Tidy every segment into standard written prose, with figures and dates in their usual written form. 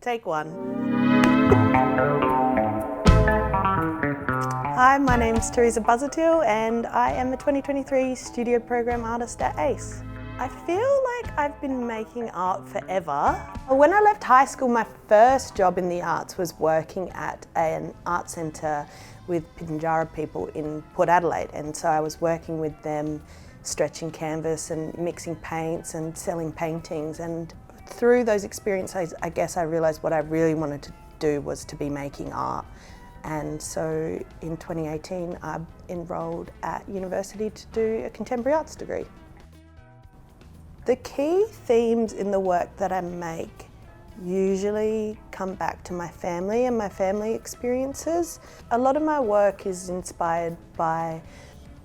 Take one. Hi, my name's Teresa Buzzertill and I am the 2023 Studio Program Artist at ACE. I feel like I've been making art forever. When I left high school, my first job in the arts was working at an art centre with Pitjantjatjara people in Port Adelaide, and so I was working with them, stretching canvas and mixing paints and selling paintings. And through those experiences, I guess I realised what I really wanted to do was to be making art. And so in 2018, I enrolled at university to do a contemporary arts degree. The key themes in the work that I make usually come back to my family and my family experiences. A lot of my work is inspired by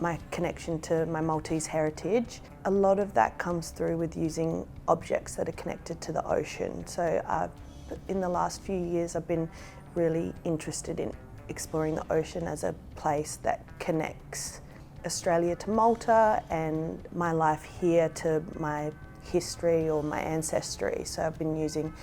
my connection to my Maltese heritage. A lot of that comes through with using objects that are connected to the ocean. So in the last few years, I've been really interested in exploring the ocean as a place that connects Australia to Malta and my life here to my history or my ancestry. So I've been using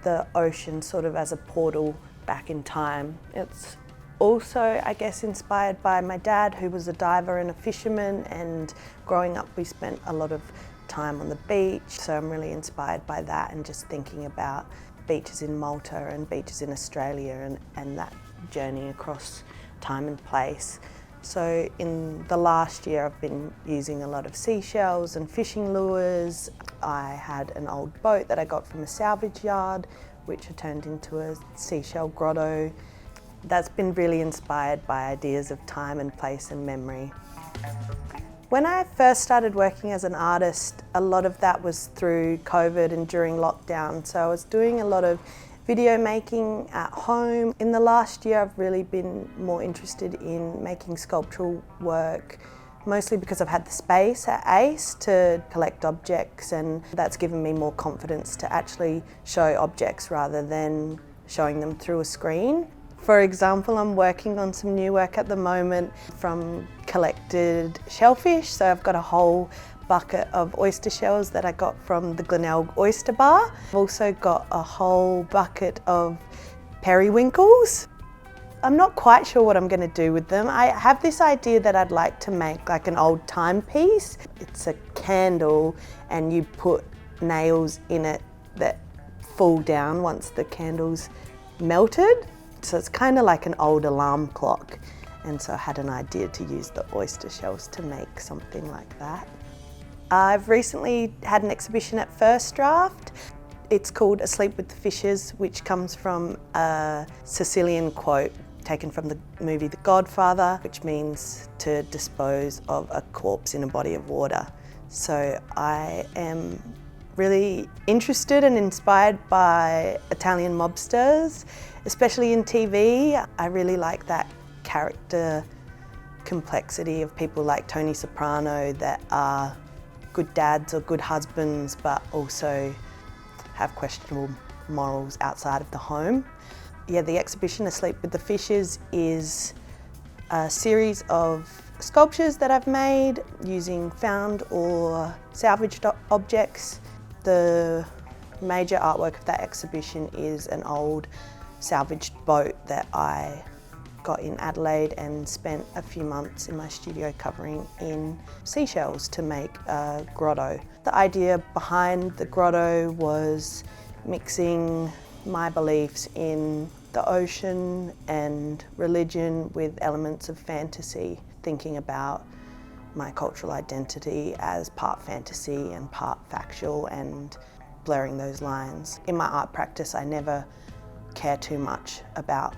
the ocean sort of as a portal back in time. It's also, I guess, inspired by my dad, who was a diver and a fisherman, and growing up we spent a lot of time on the beach. So I'm really inspired by that and just thinking about beaches in Malta and beaches in Australia and that journey across time and place. So in the last year I've been using a lot of seashells and fishing lures. I had an old boat that I got from a salvage yard, which I turned into a seashell grotto. That's been really inspired by ideas of time and place and memory. When I first started working as an artist, a lot of that was through COVID and during lockdown. So I was doing a lot of video making at home. In the last year, I've really been more interested in making sculptural work, mostly because I've had the space at ACE to collect objects, and that's given me more confidence to actually show objects rather than showing them through a screen. For example, I'm working on some new work at the moment from collected shellfish. So I've got a whole bucket of oyster shells that I got from the Glenelg Oyster Bar. I've also got a whole bucket of periwinkles. I'm not quite sure what I'm going to do with them. I have this idea that I'd like to make like an old timepiece. It's a candle and you put nails in it that fall down once the candle's melted. So it's kind of like an old alarm clock. And so I had an idea to use the oyster shells to make something like that. I've recently had an exhibition at First Draft. It's called Asleep with the Fishes, which comes from a Sicilian quote taken from the movie The Godfather, which means to dispose of a corpse in a body of water. So I am really interested and inspired by Italian mobsters, especially in TV. I really like that character complexity of people like Tony Soprano that are good dads or good husbands, but also have questionable morals outside of the home. Yeah, the exhibition Asleep with the Fishes is a series of sculptures that I've made using found or salvaged objects. The major artwork of that exhibition is an old salvaged boat that I got in Adelaide and spent a few months in my studio covering in seashells to make a grotto. The idea behind the grotto was mixing my beliefs in the ocean and religion with elements of fantasy, thinking about my cultural identity as part fantasy and part factual and blurring those lines. In my art practice, I never care too much about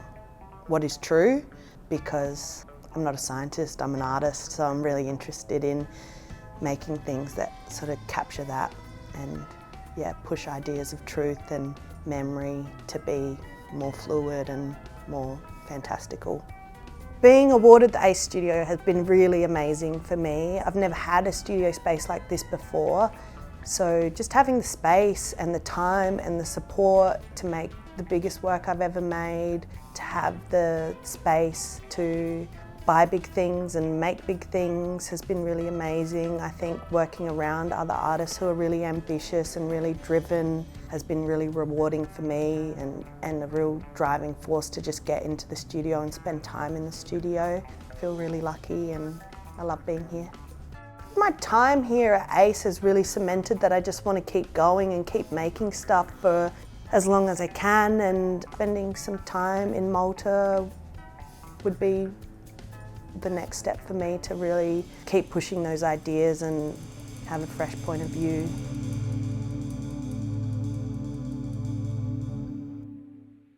what is true because I'm not a scientist, I'm an artist, so I'm really interested in making things that sort of capture that and push ideas of truth and memory to be more fluid and more fantastical. Being awarded the ACE Studio has been really amazing for me. I've never had a studio space like this before, so just having the space and the time and the support to make the biggest work I've ever made, to have the space to buy big things and make big things has been really amazing. I think working around other artists who are really ambitious and really driven has been really rewarding for me and a real driving force to just get into the studio and spend time in the studio. I feel really lucky and I love being here. My time here at ACE has really cemented that I just want to keep going and keep making stuff for as long as I can, and spending some time in Malta would be the next step for me to really keep pushing those ideas and have a fresh point of view.